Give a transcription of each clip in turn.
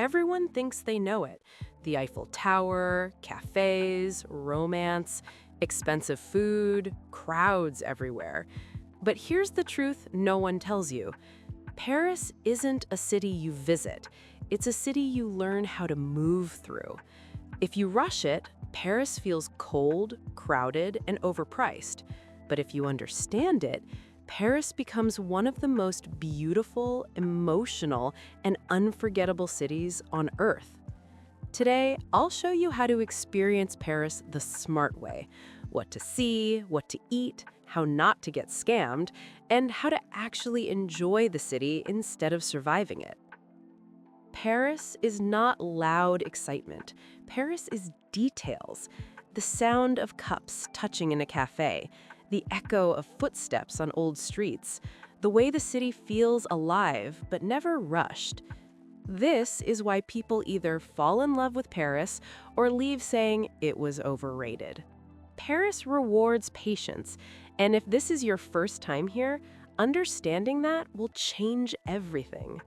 Everyone thinks they know it. The Eiffel Tower, cafes, romance, expensive food, crowds everywhere. But here's the truth no one tells you. Paris isn't a city you visit. It's a city you learn how to move through. If you rush it, Paris feels cold, crowded, and overpriced. But if you understand it, Paris becomes one of the most beautiful, emotional, and unforgettable cities on Earth. Today, I'll show you how to experience Paris the smart way. What to see, what to eat, how not to get scammed, and how to actually enjoy the city instead of surviving it. Paris is not loud excitement. Paris is details. The sound of cups touching in a cafe, the echo of footsteps on old streets, the way the city feels alive but never rushed. This is why people either fall in love with Paris or leave saying it was overrated. Paris rewards patience, and if this is your first time here, understanding that will change everything.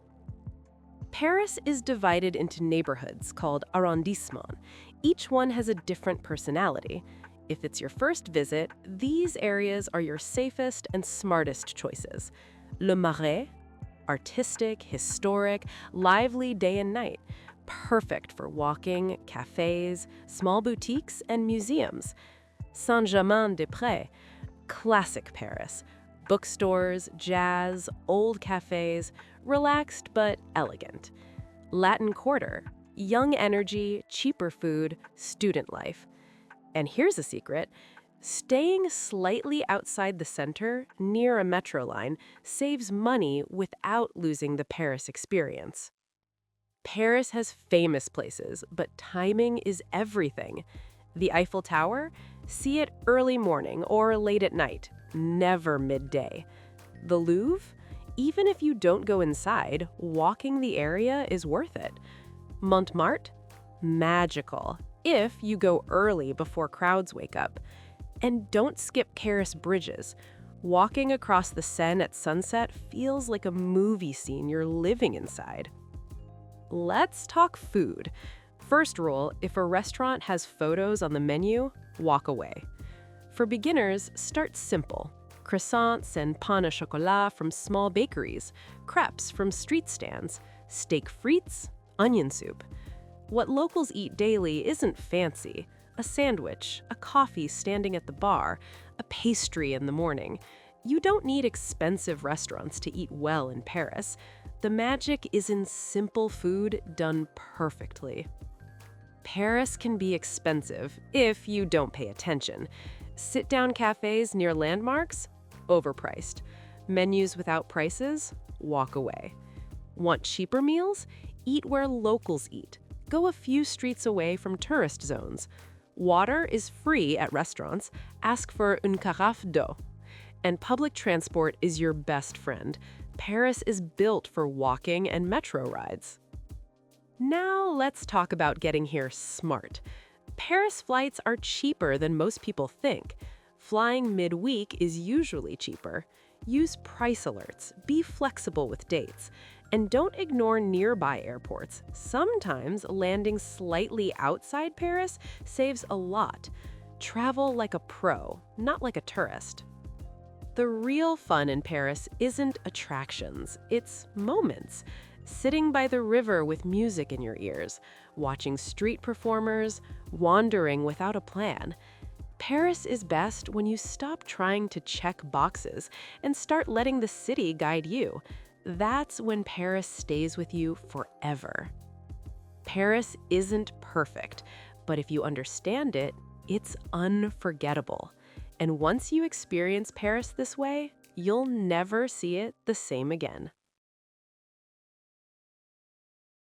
Paris is divided into neighborhoods called arrondissements. Each one has a different personality. If it's your first visit, these areas are your safest and smartest choices. Le Marais, artistic, historic, lively day and night. Perfect for walking, cafes, small boutiques, and museums. Saint-Germain-des-Prés, classic Paris. Bookstores, jazz, old cafes, relaxed but elegant. Latin Quarter, young energy, cheaper food, student life. And here's a secret. Staying slightly outside the center, near a metro line, saves money without losing the Paris experience. Paris has famous places, but timing is everything. The Eiffel Tower? See it early morning or late at night, never midday. The Louvre? Even if you don't go inside, walking the area is worth it. Montmartre? Magical, if you go early before crowds wake up. And don't skip Paris bridges. Walking across the Seine at sunset feels like a movie scene you're living inside. Let's talk food. First rule, if a restaurant has photos on the menu, walk away. For beginners, start simple. Croissants and pain au chocolat from small bakeries, crepes from street stands, steak frites, onion soup. What locals eat daily isn't fancy. A sandwich, a coffee standing at the bar, a pastry in the morning. You don't need expensive restaurants to eat well in Paris. The magic is in simple food done perfectly. Paris can be expensive if you don't pay attention. Sit-down cafes near landmarks? Overpriced. Menus without prices? Walk away. Want cheaper meals? Eat where locals eat. Go a few streets away from tourist zones. Water is free at restaurants. Ask for une carafe d'eau. And public transport is your best friend. Paris is built for walking and metro rides. Now let's talk about getting here smart. Paris flights are cheaper than most people think. Flying midweek is usually cheaper. Use price alerts, be flexible with dates, and don't ignore nearby airports. Sometimes landing slightly outside Paris saves a lot. Travel like a pro, not like a tourist. The real fun in Paris isn't attractions, it's moments. Sitting by the river with music in your ears, watching street performers, wandering without a plan. Paris is best when you stop trying to check boxes and start letting the city guide you. That's when Paris stays with you forever. Paris isn't perfect, but if you understand it, it's unforgettable. And once you experience Paris this way, you'll never see it the same again.